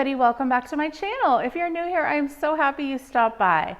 everybody, welcome back to my channel. If you're new here, I'm so happy you stopped by.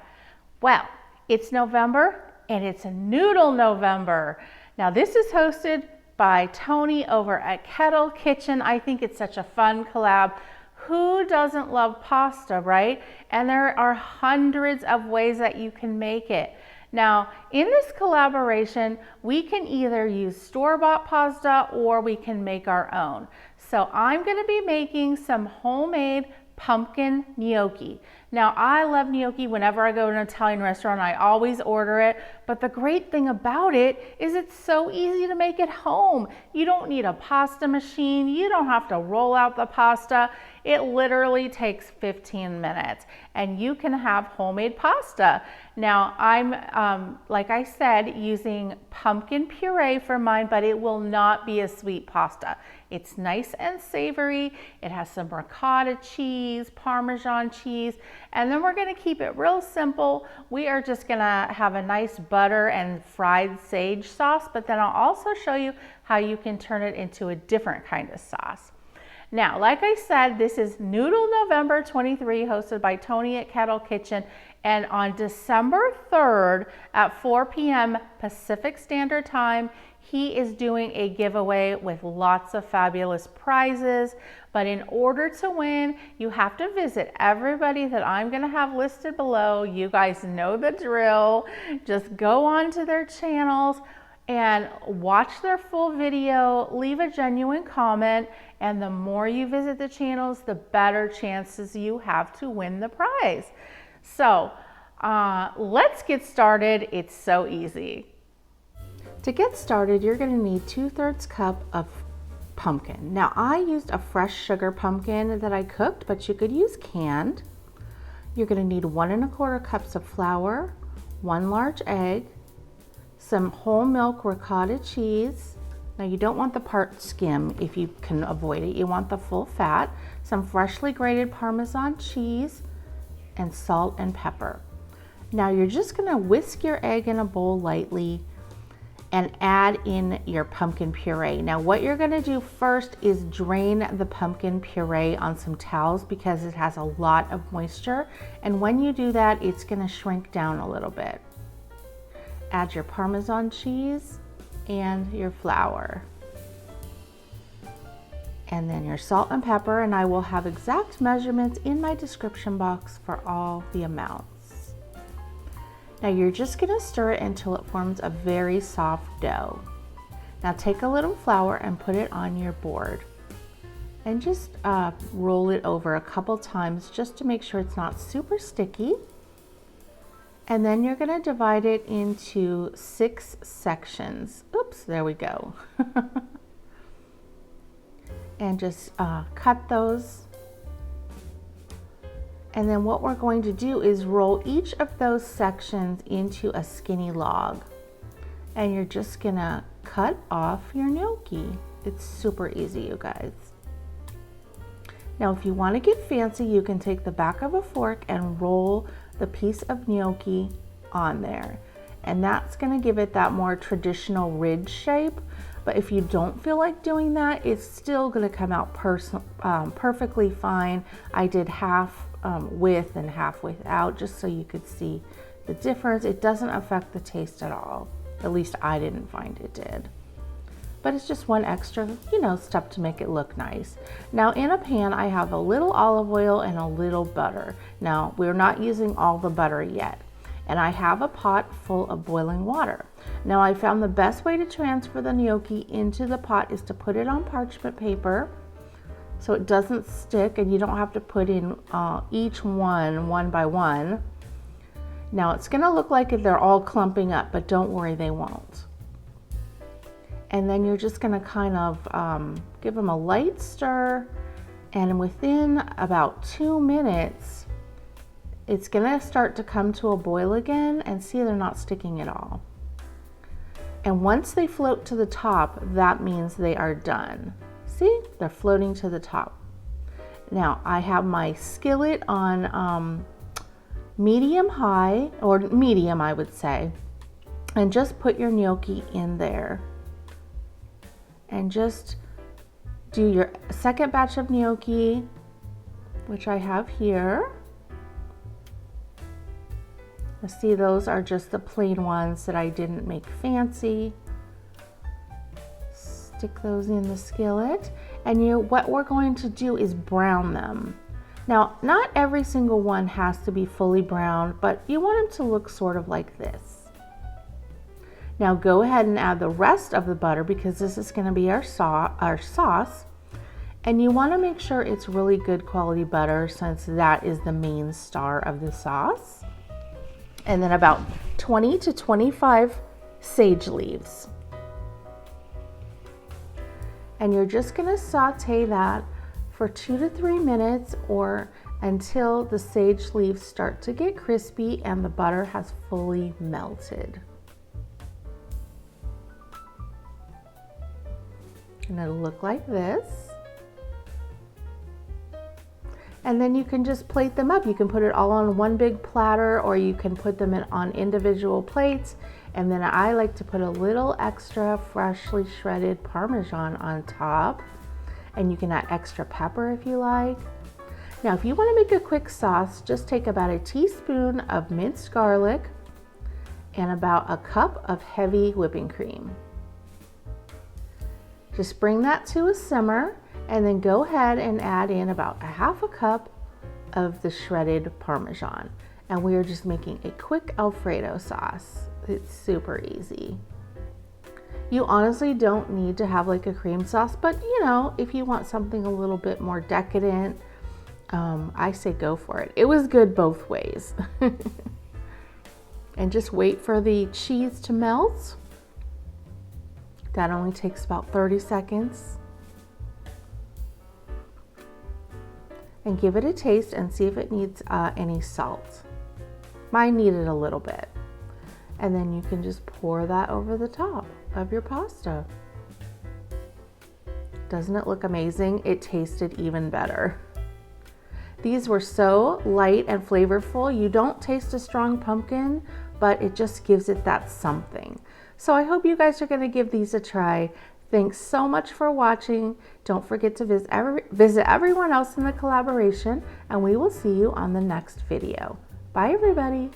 Well, it's November and it's Noodle November. Now this is hosted by Tony over at Kettle Kitchen. I think it's such a fun collab. Who doesn't love pasta, right? And there are hundreds of ways that you can make it. Now, in this collaboration, we can either use store-bought pasta or we can make our own. So I'm gonna be making some homemade pumpkin gnocchi. Now, I love gnocchi. Whenever I go to an Italian restaurant, I always order it. But the great thing about it is it's so easy to make at home. You don't need a pasta machine. You don't have to roll out the pasta. It literally takes 15 minutes and you can have homemade pasta. Now, I'm, like I said, using pumpkin puree for mine, but it will not be a sweet pasta. It's nice and savory. It has some ricotta cheese, Parmesan cheese, and then we're gonna keep it real simple. We are just gonna have a nice butter and fried sage sauce, but then I'll also show you how you can turn it into a different kind of sauce. Now, like I said, this is Noodle November 23, hosted by Tony at Kettle Kitchen. And on December 3rd at 4 p.m. Pacific Standard Time, he is doing a giveaway with lots of fabulous prizes. But in order to win, you have to visit everybody that I'm gonna have listed below. You guys know the drill. Just go on to their channels and watch their full video, leave a genuine comment, and the more you visit the channels, the better chances you have to win the prize. So let's get started. It's so easy. To get started, you're gonna need 2/3 cup of pumpkin. Now I used a fresh sugar pumpkin that I cooked, but you could use canned. You're gonna need 1 1/4 cups of flour, 1 large egg, some whole milk ricotta cheese. Now you don't want the part skim if you can avoid it. You want the full fat, some freshly grated Parmesan cheese, and salt and pepper. Now you're just gonna whisk your egg in a bowl lightly and add in your pumpkin puree. Now what you're gonna do first is drain the pumpkin puree on some towels because it has a lot of moisture. And when you do that, it's gonna shrink down a little bit. Add your Parmesan cheese and your flour. And then your salt and pepper, and I will have exact measurements in my description box for all the amounts. Now you're just gonna stir it until it forms a very soft dough. Now take a little flour and put it on your board. And just roll it over a couple times just to make sure it's not super sticky. And then you're gonna divide it into 6 sections. Oops, there we go. And just cut those. And then what we're going to do is roll each of those sections into a skinny log. And you're just gonna cut off your gnocchi. It's super easy, you guys. Now, if you wanna get fancy, you can take the back of a fork and roll the piece of gnocchi on there. And that's gonna give it that more traditional ridge shape. But if you don't feel like doing that, it's still gonna come out perfectly fine. I did half with and half without, just so you could see the difference. It doesn't affect the taste at all. At least I didn't find it did. But it's just one extra, step to make it look nice. Now in a pan, I have a little olive oil and a little butter. Now we're not using all the butter yet. And I have a pot full of boiling water. Now I found the best way to transfer the gnocchi into the pot is to put it on parchment paper so it doesn't stick and you don't have to put in each one by one. Now it's gonna look like they're all clumping up, but don't worry, they won't. And then you're just gonna kind of give them a light stir, and within about 2 minutes, it's gonna start to come to a boil again, and see, they're not sticking at all. And once they float to the top, that means they are done. See, they're floating to the top. Now I have my skillet on medium high, or medium I would say, and just put your gnocchi in there. And just do your second batch of gnocchi which I have here. See, those are just the plain ones that I didn't make fancy. Stick those in the skillet, and what we're going to do is brown them. Now, not every single one has to be fully brown, but you want them to look sort of like this. Now go ahead and add the rest of the butter, because this is going to be our sauce. And you want to make sure it's really good quality butter, since that is the main star of the sauce. And then about 20 to 25 sage leaves. And you're just going to saute that for 2 to 3 minutes, or until the sage leaves start to get crispy and the butter has fully melted. And it'll look like this. And then you can just plate them up. You can put it all on one big platter, or you can put them on individual plates. And then I like to put a little extra freshly shredded Parmesan on top. And you can add extra pepper if you like. Now, if you want to make a quick sauce, just take about a teaspoon of minced garlic and about a cup of heavy whipping cream. Just bring that to a simmer, and then go ahead and add in about a half a cup of the shredded Parmesan. And we are just making a quick Alfredo sauce. It's super easy. You honestly don't need to have like a cream sauce, but if you want something a little bit more decadent, I say go for it. It was good both ways. And just wait for the cheese to melt. That only takes about 30 seconds. And give it a taste and see if it needs any salt. Mine needed a little bit. And then you can just pour that over the top of your pasta. Doesn't it look amazing? It tasted even better. These were so light and flavorful. You don't taste a strong pumpkin, but it just gives it that something. So I hope you guys are going to give these a try. Thanks so much for watching. Don't forget to visit everyone else in the collaboration, and we will see you on the next video. Bye, everybody.